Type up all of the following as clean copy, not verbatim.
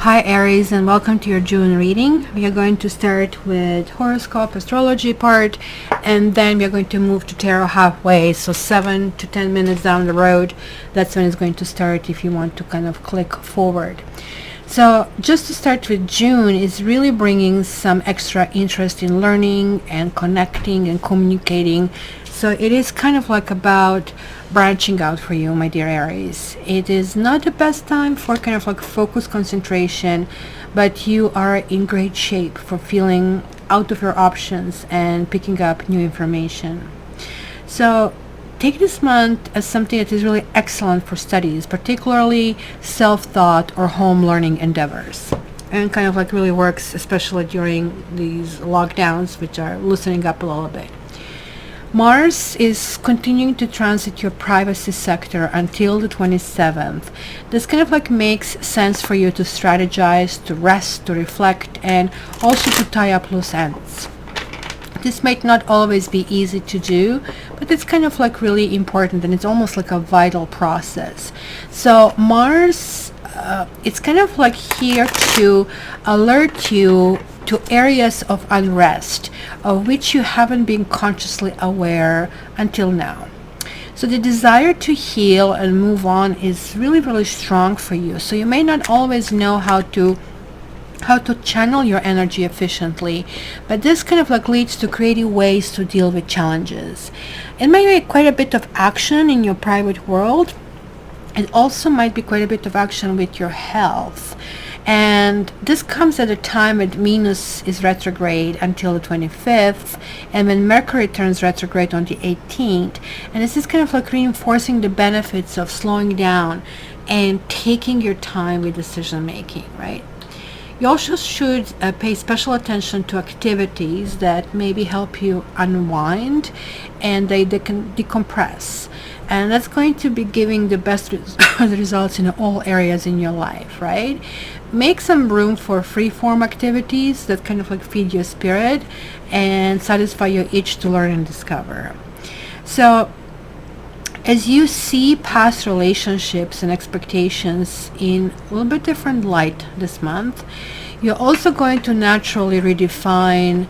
Hi Aries, and welcome to your June reading. We are going to start with horoscope astrology part, and then we are going to move to tarot halfway, so 7 to 10 minutes down the road. That's when it's going to start if you want to kind of click forward. So just to start with, June is really bringing some extra interest in learning and connecting and communicating. So it is kind of like about branching out for you, my dear Aries. It is not the best time for kind of like focused concentration, but you are in great shape for feeling out of your options and picking up new information. So take this month as something that is really excellent for studies, particularly self-taught or home learning endeavors, and kind of like really works especially during these lockdowns, which are loosening up a little bit. Mars is continuing to transit your privacy sector until the 27th. This kind of like makes sense for you to strategize, to rest, to reflect, and also to tie up loose ends. This might not always be easy to do, but it's kind of like really important, and it's almost like a vital process. So Mars, it's kind of like here to alert you to areas of unrest of which you haven't been consciously aware until now. So the desire to heal and move on is really, really strong for you. So you may not always know how to channel your energy efficiently, but this kind of like leads to creative ways to deal with challenges. It may be quite a bit of action in your private world. It also might be quite a bit of action with your health. And this comes at a time when Venus is retrograde until the 25th, and when Mercury turns retrograde on the 18th. And this is kind of like reinforcing the benefits of slowing down and taking your time with decision making, right? You also should pay special attention to activities that maybe help you unwind and they can decompress. And that's going to be giving the best results in all areas in your life, right? Make some room for free-form activities that kind of like feed your spirit and satisfy your itch to learn and discover. So as you see past relationships and expectations in a little bit different light this month, you're also going to naturally redefine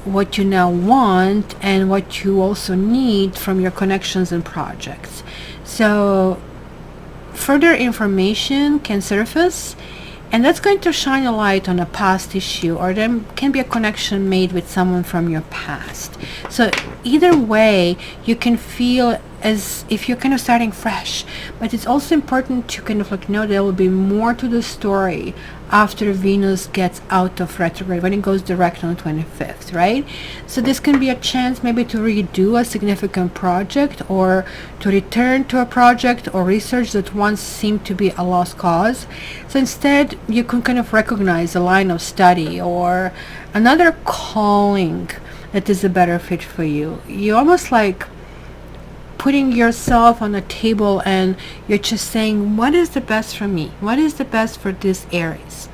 what you now want and what you also need from your connections and projects. So further information can surface, and that's going to shine a light on a past issue, or there can be a connection made with someone from your past. So either way, you can feel as if you're kind of starting fresh, but it's also important to kind of like know there will be more to the story after Venus gets out of retrograde, when it goes direct on the 25th, right? So this can be a chance maybe to redo a significant project, or to return to a project or research that once seemed to be a lost cause. So instead, you can kind of recognize a line of study or another calling that is a better fit for you. You almost like putting yourself on a table and you're just saying, what is the best for me? What is the best for this Aries?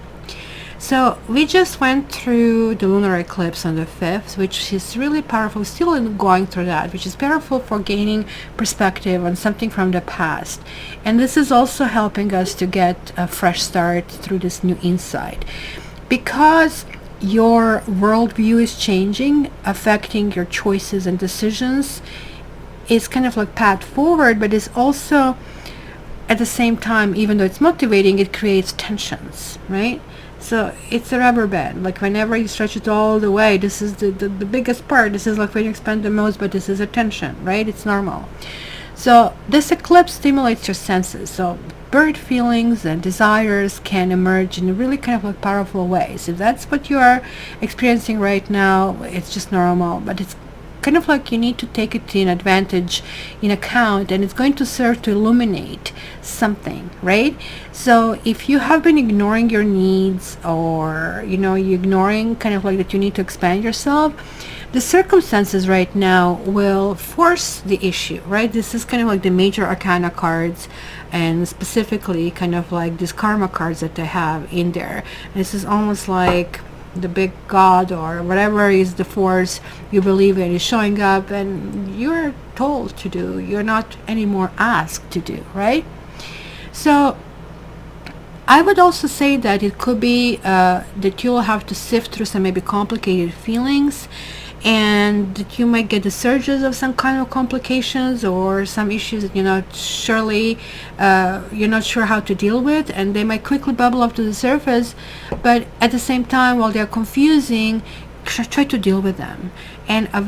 So we just went through the lunar eclipse on the 5th, which is really powerful, still going through that, which is powerful for gaining perspective on something from the past. And this is also helping us to get a fresh start through this new insight. Because your worldview is changing, affecting your choices and decisions, is kind of like path forward, but is also at the same time, even though it's motivating, it creates tensions, right? So it's a rubber band. Like whenever you stretch it all the way, this is the biggest part. This is like when you expand the most, but this is a tension, right? It's normal. So this eclipse stimulates your senses. So bird feelings and desires can emerge in really kind of like powerful ways. If that's what you are experiencing right now, it's just normal, but it's kind of like you need to take it in advantage, in account, and it's going to serve to illuminate something, right? So if you have been ignoring your needs, or you're ignoring kind of like that you need to expand yourself, the circumstances right now will force the issue, right? This is kind of like the major arcana cards, and specifically kind of like these karma cards that they have in there. This is almost like the big god or whatever is the force you believe in is showing up, and you're told to do, you're not anymore asked to do, right? So I would also say that it could be that you'll have to sift through some maybe complicated feelings, and that you might get the surges of some kind of complications or some issues that you're not sure how to deal with, and they might quickly bubble up to the surface. But at the same time, while they're confusing, try to deal with them. And I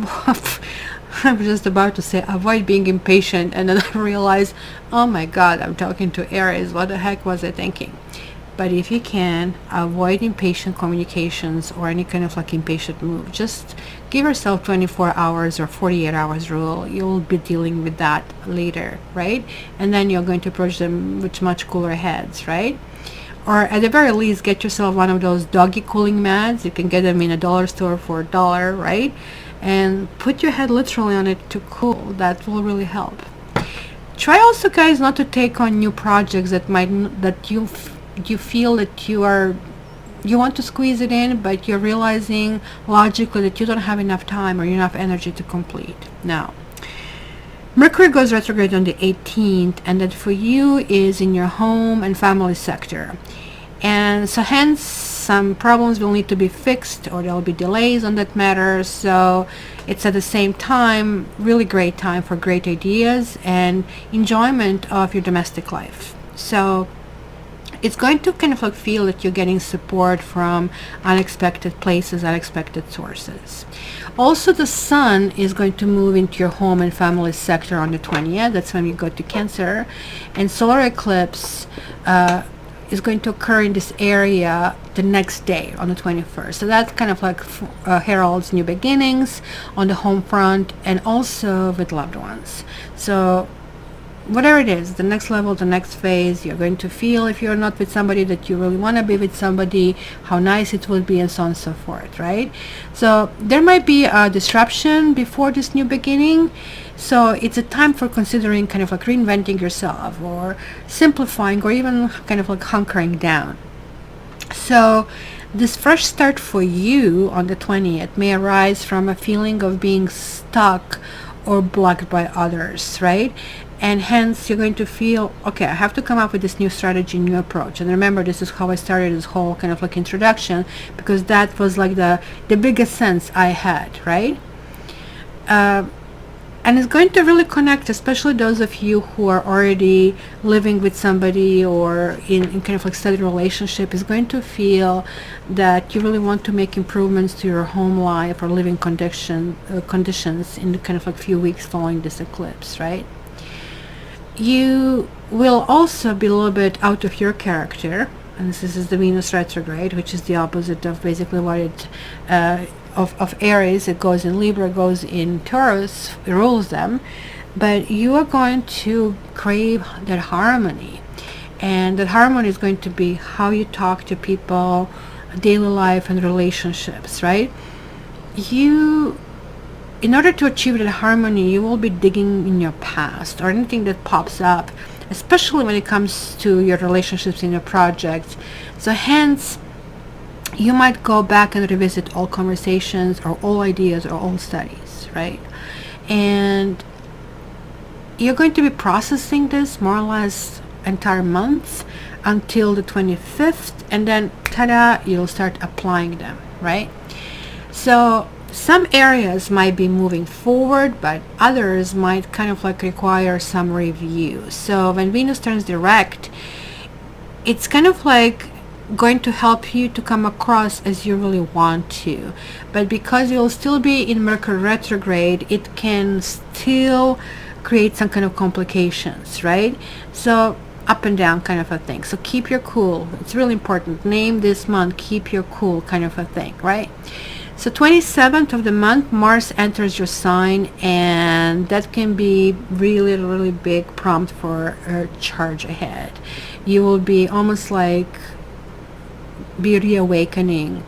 was just about to say avoid being impatient, and then I realized, oh my god, I'm talking to Aries. What the heck was I thinking? But if you can, avoid impatient communications or any kind of like impatient move. Just give yourself 24 hours or 48 hours rule. You'll be dealing with that later, right? And then you're going to approach them with much cooler heads, right? Or at the very least, get yourself one of those doggy cooling mats. You can get them in a dollar store for $1, right? And put your head literally on it to cool. That will really help. Try also, guys, not to take on new projects that you feel that you want to squeeze it in, but you're realizing logically that you don't have enough time or enough energy to complete. Now, Mercury goes retrograde on the 18th, and that for you is in your home and family sector. And so hence some problems will need to be fixed, or there'll be delays on that matter. So it's at the same time really great time for great ideas and enjoyment of your domestic life. So it's going to kind of like feel that you're getting support from unexpected places, unexpected sources. Also, the sun is going to move into your home and family sector on the 20th. That's when you go to Cancer. And solar eclipse is going to occur in this area the next day on the 21st. So that's kind of like heralds new beginnings on the home front and also with loved ones. So whatever it is, the next level, the next phase, you're going to feel, if you're not with somebody, that you really want to be with somebody, how nice it would be, and so on and so forth, right? So there might be a disruption before this new beginning. So it's a time for considering kind of like reinventing yourself or simplifying or even kind of like hunkering down. So this fresh start for you on the 20th may arise from a feeling of being stuck or blocked by others, right? And hence you're going to feel, okay, I have to come up with this new strategy, new approach. And remember, this is how I started this whole kind of like introduction, because that was like the biggest sense I had, right? And it's going to really connect, especially those of you who are already living with somebody or in kind of like steady relationship, is going to feel that you really want to make improvements to your home life or living conditions in the kind of like few weeks following this eclipse, right? You will also be a little bit out of your character, and this is the Venus retrograde, which is the opposite of basically what it of Aries. It goes in Libra, goes in Taurus, it rules them, but you are going to crave that harmony, and that harmony is going to be how you talk to people, daily life and relationships, right? In order to achieve that harmony, you will be digging in your past or anything that pops up, especially when it comes to your relationships in your projects. So hence, you might go back and revisit all conversations or all ideas or all studies, right? And you're going to be processing this more or less entire month until the 25th, and then ta-da, you'll start applying them, right? So some areas might be moving forward, but others might kind of like require some review. So when Venus turns direct, it's kind of like going to help you to come across as you really want to, but because you'll still be in Mercury retrograde, it can still create some kind of complications, right? So up and down kind of a thing. So keep your cool. It's really important. Name this month keep your cool kind of a thing, right? So 27th of the month, Mars enters your sign, and that can be really, really big prompt for a charge ahead. You will be almost like be reawakening.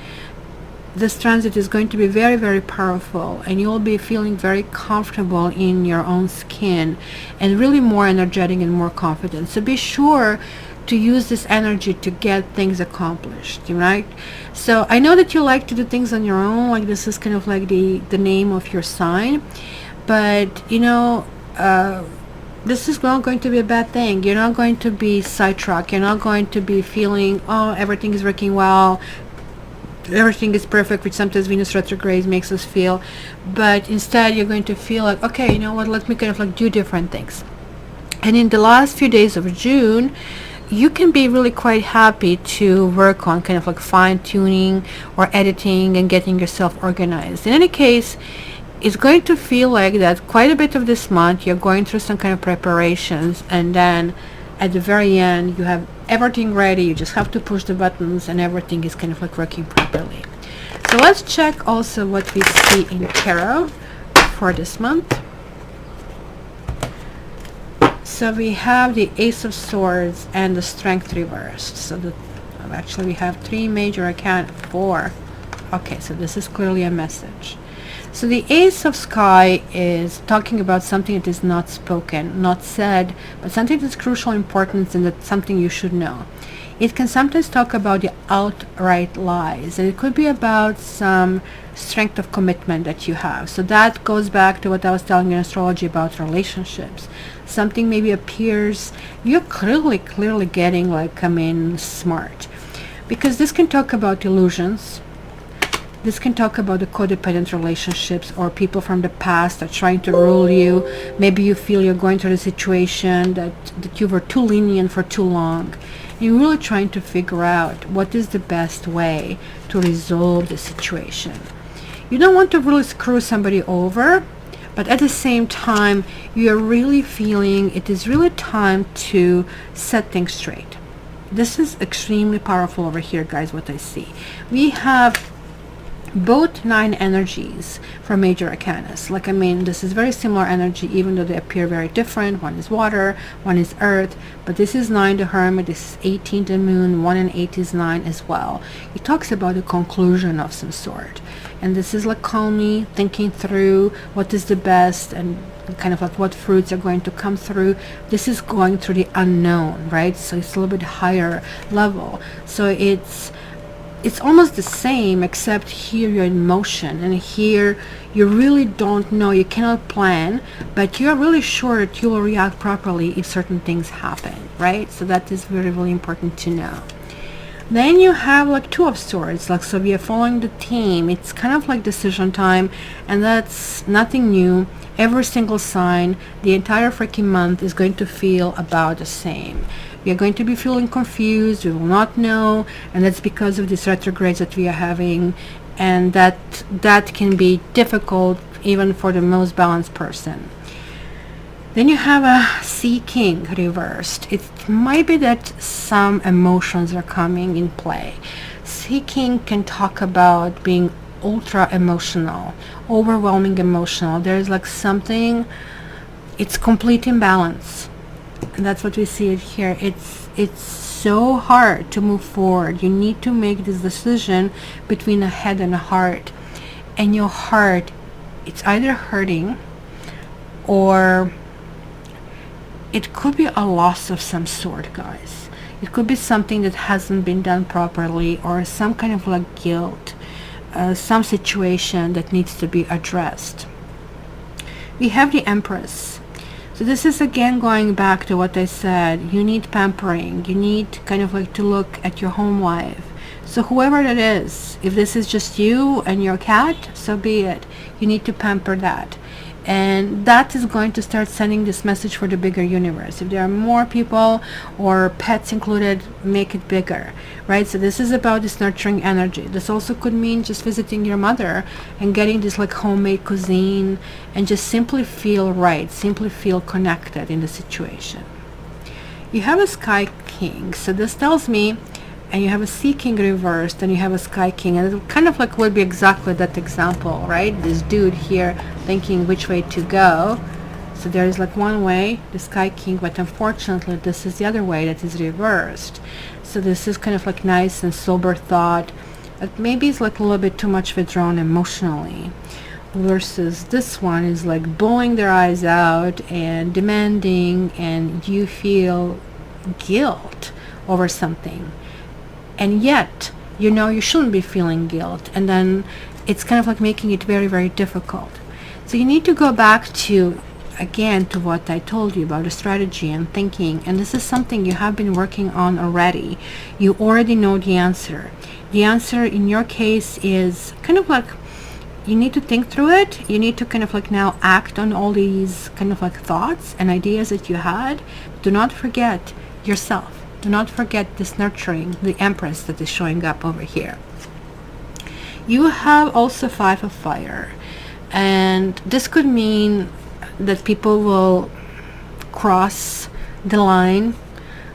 This transit is going to be very, very powerful, and you'll be feeling very comfortable in your own skin and really more energetic and more confident. So be sure to use this energy to get things accomplished, right? So I know that you like to do things on your own, like this is kind of like the name of your sign, but you know, this is not going to be a bad thing. You're not going to be sidetracked. You're not going to be feeling, oh, everything is working well, everything is perfect, which sometimes Venus retrograde makes us feel. But instead, you're going to feel like, okay, you know what, let me kind of like do different things. And in the last few days of June, you can be really quite happy to work on kind of like fine-tuning or editing and getting yourself organized. In any case, it's going to feel like that quite a bit of this month you're going through some kind of preparations, and then at the very end you have everything ready. You just have to push the buttons and everything is kind of like working properly. So let's check also what we see in tarot for this month. So we have the Ace of Swords and the Strength reversed. So actually we have 3 major arcana, 4. Okay, so this is clearly a message. So the Ace of Sky is talking about something that is not spoken, not said, but something that's crucial importance and that's something you should know. It can sometimes talk about the outright lies, and it could be about some strength of commitment that you have. So that goes back to what I was telling you in astrology about relationships. Something maybe appears, you're clearly getting like, I mean, smart. Because this can talk about illusions. This can talk about the codependent relationships or people from the past that are trying to rule you. Maybe you feel you're going through a situation that you were too lenient for too long. You're really trying to figure out what is the best way to resolve the situation. You don't want to really screw somebody over, but at the same time, you're really feeling it is really time to set things straight. This is extremely powerful over here, guys, what I see. We have both 9 energies from major arcanas. Like, I mean, this is very similar energy, even though they appear very different. One is water, one is earth, but this is 9 the Hermit, this is 18 the Moon, 1 and 8 is 9 as well. It talks about a conclusion of some sort, and this is like calmly thinking through what is the best and kind of like what fruits are going to come through. This is going through the unknown, right? So it's a little bit higher level. So it's almost the same, except here you're in motion, and here you really don't know, you cannot plan, but you're really sure that you will react properly if certain things happen, right? So that is very, really important to know. Then you have like 2 of Swords, like, so we are following the theme. It's kind of like decision time, and that's nothing new. Every single sign, the entire freaking month is going to feel about the same. We are going to be feeling confused, we will not know, and that's because of these retrogrades that we are having, and that can be difficult even for the most balanced person. Then you have a Sea King reversed. It might be that some emotions are coming in play. Sea King can talk about being ultra emotional, overwhelming emotional. There's like something, it's complete imbalance. And that's what we see it here. It's so hard to move forward. You need to make this decision between a head and a heart. And your heart, it's either hurting, or it could be a loss of some sort, guys. It could be something that hasn't been done properly, or some kind of like guilt, some situation that needs to be addressed. We have the Empress. So this is again going back to what I said. You need pampering. You need kind of like to look at your home life. So whoever that is, if this is just you and your cat, so be it. You need to pamper that. And that is going to start sending this message for the bigger universe. If there are more people or pets included, make it bigger, right? So this is about this nurturing energy. This also could mean just visiting your mother and getting this like homemade cuisine and just simply feel right, simply feel connected in the situation. You have a Sky King. So this tells me, and you have a Sea King reversed, and you have a Sky King, and it kind of like would be exactly that example, right? This dude here thinking which way to go. So there is like one way, the Sky King, but unfortunately this is the other way that is reversed. So this is kind of like nice and sober thought, but maybe it's like a little bit too much withdrawn emotionally, versus this one is like bawling their eyes out and demanding, and you feel guilt over something. And yet, you know you shouldn't be feeling guilt. And then it's kind of like making it very, very difficult. So you need to go back to, again to what I told you about the strategy and thinking, and this is something you have been working on already. You already know the answer. The answer in your case is kind of like, you need to think through it. You need to kind of like now act on all these kind of like thoughts and ideas that you had. Do not forget yourself. Do not forget this nurturing, the Empress that is showing up over here. You have also 5 of fire, and this could mean that people will cross the line,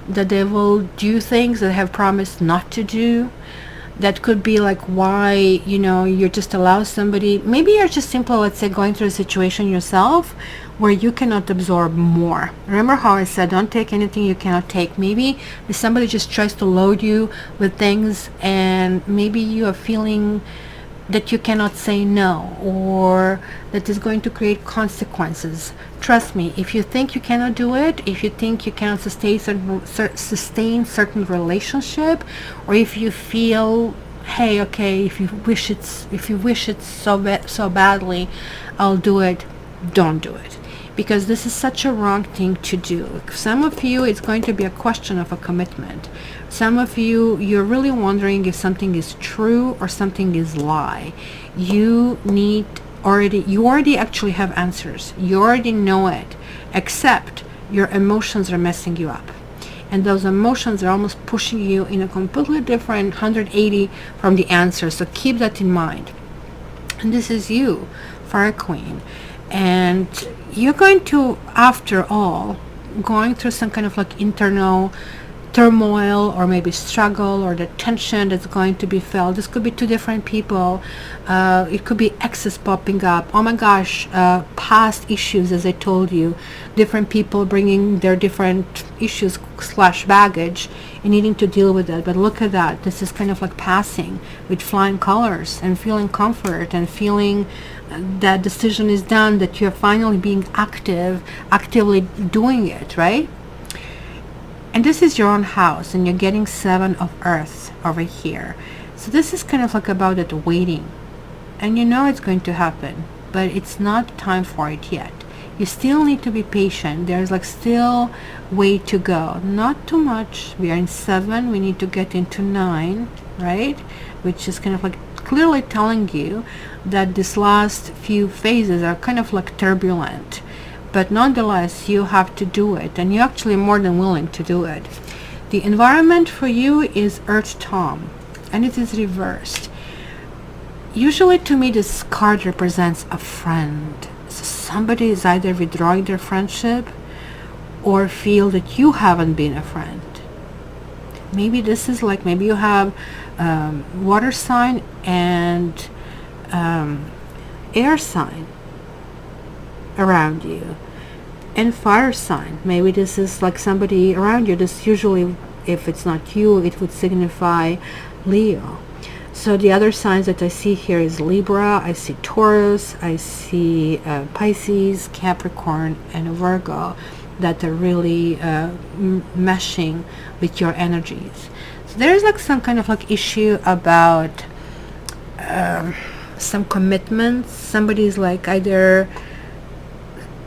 that they will do things that they have promised not to do. That could be like why, you know, you just allow somebody, maybe you're just simply, let's say, going through a situation yourself where you cannot absorb more. Remember how I said don't take anything you cannot take? Maybe if somebody just tries to load you with things, and maybe you are feeling that you cannot say no, or that is going to create consequences. Trust me, if you think you cannot do it, if you think you cannot sustain certain relationship, or if you feel, hey, okay, if you wish it so badly, I'll do it, don't do it, because this is such a wrong thing to do. Some of you, it's going to be a question of a commitment. Some of you, you're really wondering if something is true or something is lie. You already actually have answers. You already know it, except your emotions are messing you up. And those emotions are almost pushing you in a completely different 180 from the answer. So keep that in mind. And this is you, Fire Queen. And you're going to, after all, going through some kind of like internal turmoil, or maybe struggle, or the tension that's going to be felt. This could be 2 different people. It could be exes popping up. Oh my gosh, past issues, as I told you. Different people bringing their different issues / baggage and needing to deal with it. But look at that. This is kind of like passing with flying colors and feeling comfort and feeling that decision is done, that you're finally being actively doing it, right? And this is your own house, and you're getting 7 of Earth over here. So this is kind of like about it waiting. And you know it's going to happen, but it's not time for it yet. You still need to be patient. There's like still way to go. Not too much. We are in 7. We need to get into 9, right? Which is kind of like clearly telling you that this last few phases are kind of like turbulent. But nonetheless, you have to do it, and you're actually more than willing to do it. The environment for you is Earth Tom, and it is reversed. Usually to me, this card represents a friend. So somebody is either withdrawing their friendship or feel that you haven't been a friend. Maybe this is like, maybe you have water sign and air sign around you, and fire sign. Maybe this is like somebody around you. This usually, if it's not you, it would signify Leo. So the other signs that I see here is Libra, I see Taurus, I see Pisces, Capricorn, and Virgo, that are really meshing with your energies. So there's like some kind of like issue about some commitments. Somebody's like either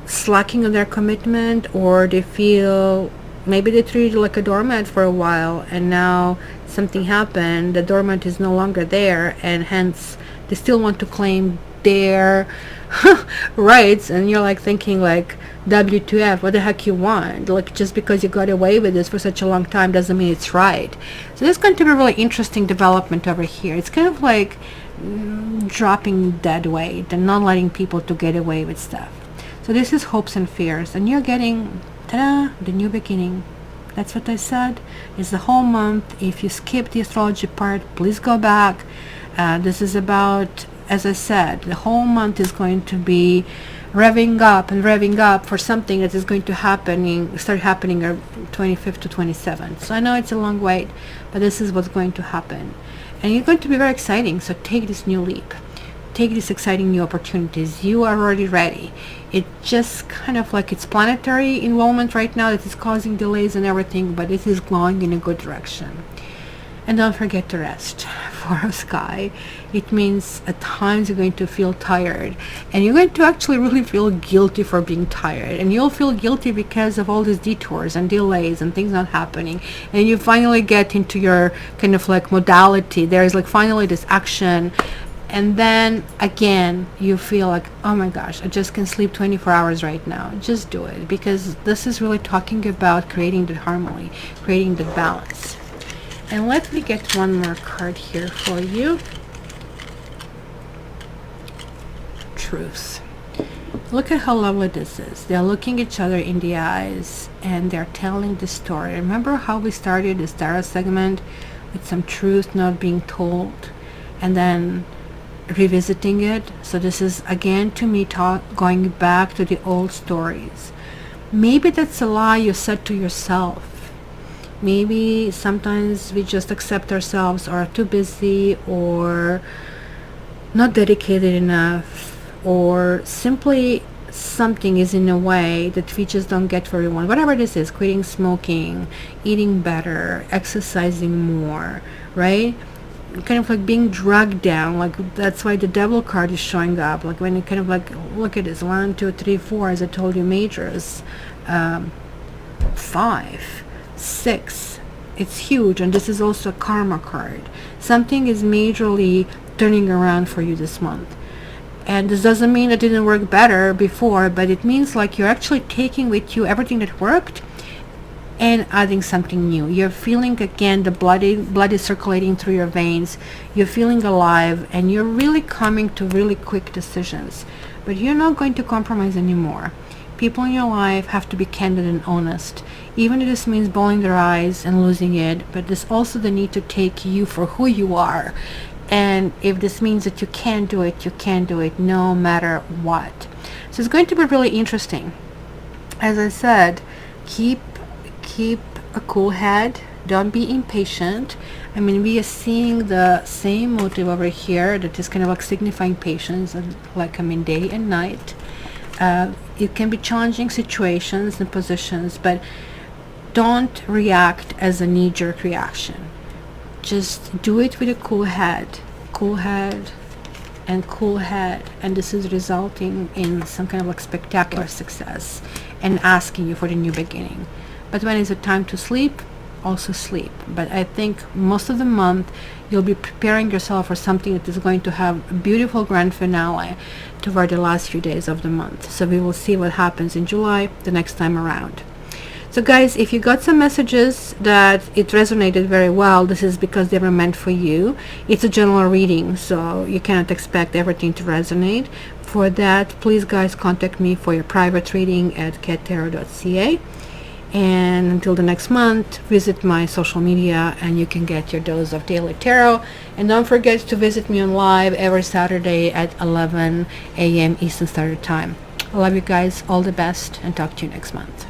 slacking on their commitment, or they feel maybe they treated you like a doormat for a while, and now something happened, the doormat is no longer there, and hence they still want to claim their rights, and you're like thinking like, W2F, what the heck you want? Like, just because you got away with this for such a long time doesn't mean it's right. So there's going to be a really interesting development over here. It's kind of like dropping dead weight and not letting people to get away with stuff. So this is hopes and fears, and you're getting, ta-da, the new beginning. That's what I said. It's the whole month. If you skip the astrology part, please go back. This is about, as I said, the whole month is going to be revving up for something that is going to start happening 25th to 27th. So I know it's a long wait, but this is what's going to happen. And it's going to be very exciting. So take this new leap. Take these exciting new opportunities. You are already ready. It just kind of like, it's planetary involvement right now that is causing delays and everything, but it is going in a good direction. And don't forget to rest. Taurus sky, it means at times you're going to feel tired, and you're going to actually really feel guilty for being tired, and you'll feel guilty because of all these detours and delays and things not happening, and you finally get into your kind of like modality. There's like finally this action, and then again you feel like, oh my gosh, I just can sleep 24 hours right now. Just do it, because this is really talking about creating the harmony, creating the balance. And let me get one more card here for you. Truth. Look at how lovely this is. They're looking each other in the eyes and they're telling the story. Remember how we started this tarot segment with some truth not being told and then revisiting it? So this is again to me going back to the old stories. Maybe that's a lie you said to yourself. Maybe sometimes we just accept ourselves or are too busy or not dedicated enough, or simply something is in a way that we just don't get where we want. Whatever this is, quitting smoking, eating better, exercising more, right? Kind of like being dragged down. Like that's why the devil card is showing up. Like when you kind of like, look at this, 1, 2, 3, 4, as I told you, majors, 5, 6, it's huge. And this is also a karma card. Something is majorly turning around for you this month, and this doesn't mean it didn't work better before, but it means like you're actually taking with you everything that worked and adding something new. You're feeling again the blood is circulating through your veins. You're feeling alive, and you're really coming to really quick decisions, but you're not going to compromise anymore. People in your life have to be candid and honest, even if this means bowling their eyes and losing it. But there's also the need to take you for who you are, and if this means that you can't do it, you can't do it no matter what. So it's going to be really interesting. As I said, keep a cool head. Don't be impatient. I mean, we are seeing the same motive over here that is kind of like signifying patience, and like, I mean, day and night. It can be challenging situations and positions, but don't react as a knee-jerk reaction. Just do it with a cool head, and this is resulting in some kind of like spectacular success and asking you for the new beginning. But when is it time to sleep? Also sleep. But I think most of the month you'll be preparing yourself for something that is going to have a beautiful grand finale toward the last few days of the month. So we will see what happens in July the next time around. So guys, if you got some messages that it resonated very well, this is because they were meant for you. It's a general reading, so you cannot expect everything to resonate. For that, please guys contact me for your private reading at cattarot.ca. And until the next month, visit my social media and you can get your dose of daily tarot. And don't forget to visit me on live every Saturday at 11 a.m. Eastern Standard Time. I love you guys, all the best, and talk to you next month.